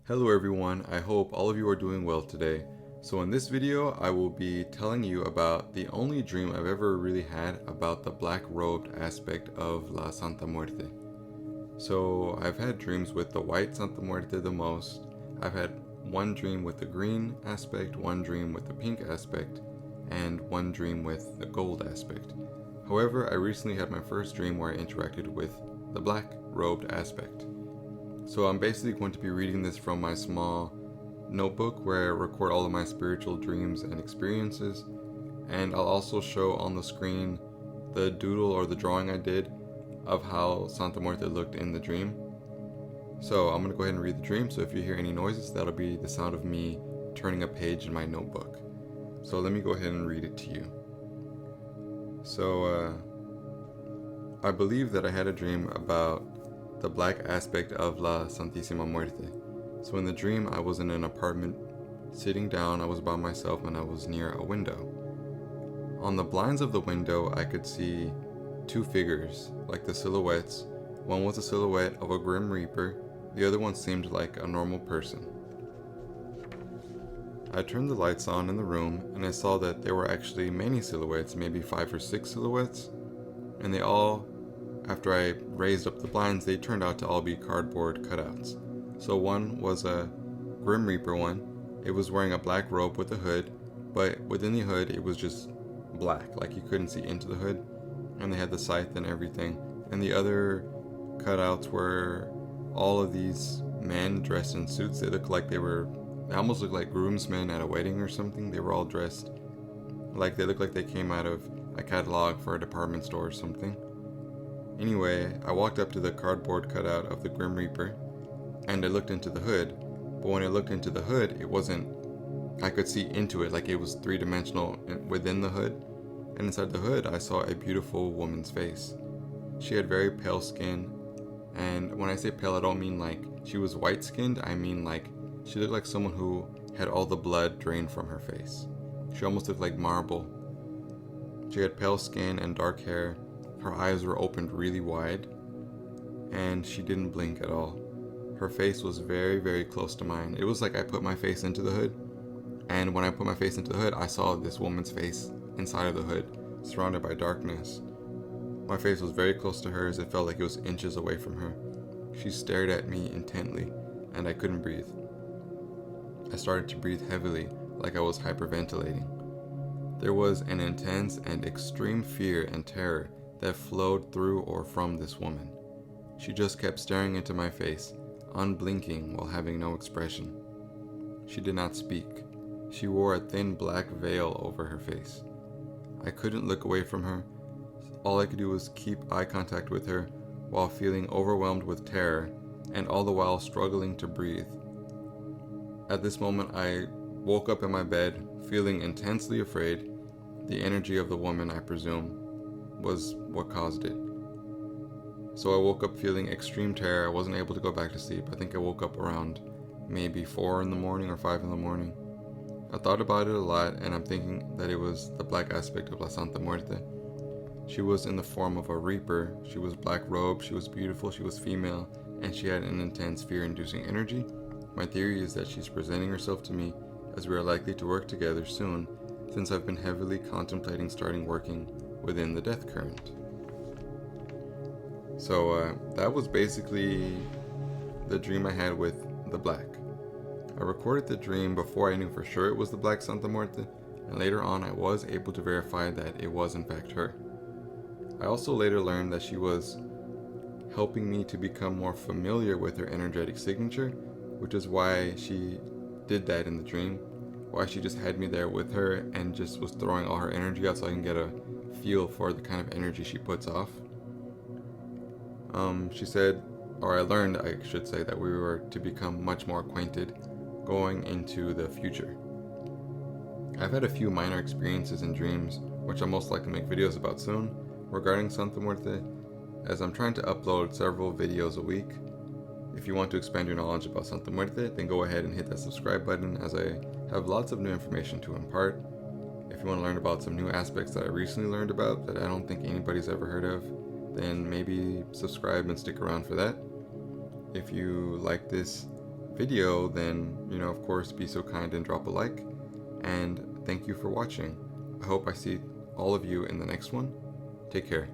Hello everyone, I hope all of you are doing well today. So in this video, I will be telling you about the only dream I've ever really had about the black robed aspect of La Santa Muerte. So I've had dreams with the white Santa Muerte the most. I've had one dream with the green aspect, one dream with the pink aspect, and one dream with the gold aspect. However, I recently had my first dream where I interacted with the black robed aspect. So I'm basically going to be reading this from my small notebook where I record all of my spiritual dreams and experiences, and I'll also show on the screen the doodle or the drawing I did of how Santa Muerte looked in the dream. So I'm going to go ahead and read the dream, so if you hear any noises, that'll be the sound of me turning a page in my notebook. So let me go ahead and read it to you. So I believe that I had a dream about the black aspect of La Santísima Muerte. So in the dream, I was in an apartment, sitting down, I was by myself, and I was near a window. On the blinds of the window, I could see two figures, like the silhouettes. One was a silhouette of a Grim Reaper, the other one seemed like a normal person. I turned the lights on in the room, and I saw that there were actually many silhouettes, maybe 5 or 6 silhouettes, and they all, after I raised up the blinds, they turned out to all be cardboard cutouts. So one was a Grim Reaper one. It was wearing a black robe with a hood, but within the hood it was just black, like you couldn't see into the hood, and they had the scythe and everything. And the other cutouts were all of these men dressed in suits. They almost looked like groomsmen at a wedding or something. They were all dressed like they looked like they came out of a catalog for a department store or something. Anyway, I walked up to the cardboard cutout of the Grim Reaper, and I looked into the hood, but when I looked into the hood, I could see into it, like it was three-dimensional within the hood, and inside the hood, I saw a beautiful woman's face. She had very pale skin, and when I say pale, I don't mean like she was white-skinned, I mean like she looked like someone who had all the blood drained from her face. She almost looked like marble. She had pale skin and dark hair. Her eyes were opened really wide, and she didn't blink at all. Her face was very, very close to mine. It was like I put my face into the hood, and when I put my face into the hood, I saw this woman's face inside of the hood, surrounded by darkness. My face was very close to hers. It felt like it was inches away from her. She stared at me intently, and I couldn't breathe. I started to breathe heavily, like I was hyperventilating. There was an intense and extreme fear and terror that flowed through or from this woman. She just kept staring into my face, unblinking while having no expression. She did not speak. She wore a thin black veil over her face. I couldn't look away from her. All I could do was keep eye contact with her while feeling overwhelmed with terror and all the while struggling to breathe. At this moment, I woke up in my bed, feeling intensely afraid. The energy of the woman, I presume, was what caused it. So I woke up feeling extreme terror. I wasn't able to go back to sleep. I think I woke up around maybe 4 in the morning or 5 in the morning. I thought about it a lot, and I'm thinking that it was the black aspect of La Santa Muerte. She was in the form of a reaper. She was black robed, she was beautiful, she was female, and she had an intense fear-inducing energy. My theory is that she's presenting herself to me as we are likely to work together soon, since I've been heavily contemplating starting working within the death current. So that was basically the dream I had with the black. I recorded the dream before I knew for sure it was the black Santa Muerte, and later on I was able to verify that it was in fact her. I also later learned that she was helping me to become more familiar with her energetic signature, which is why she did that in the dream, why she just had me there with her and just was throwing all her energy out so I can get a feel for the kind of energy she puts off. She said, or I learned, I should say, that we were to become much more acquainted going into the future. I've had a few minor experiences in dreams, which I'll most likely make videos about soon, regarding Santa Muerte, as I'm trying to upload several videos a week. If you want to expand your knowledge about Santa Muerte, then go ahead and hit that subscribe button, as I have lots of new information to impart. If you want to learn about some new aspects that I recently learned about that I don't think anybody's ever heard of, then maybe subscribe and stick around for that. If you like this video, then, of course, be so kind and drop a like. And thank you for watching. I hope I see all of you in the next one. Take care.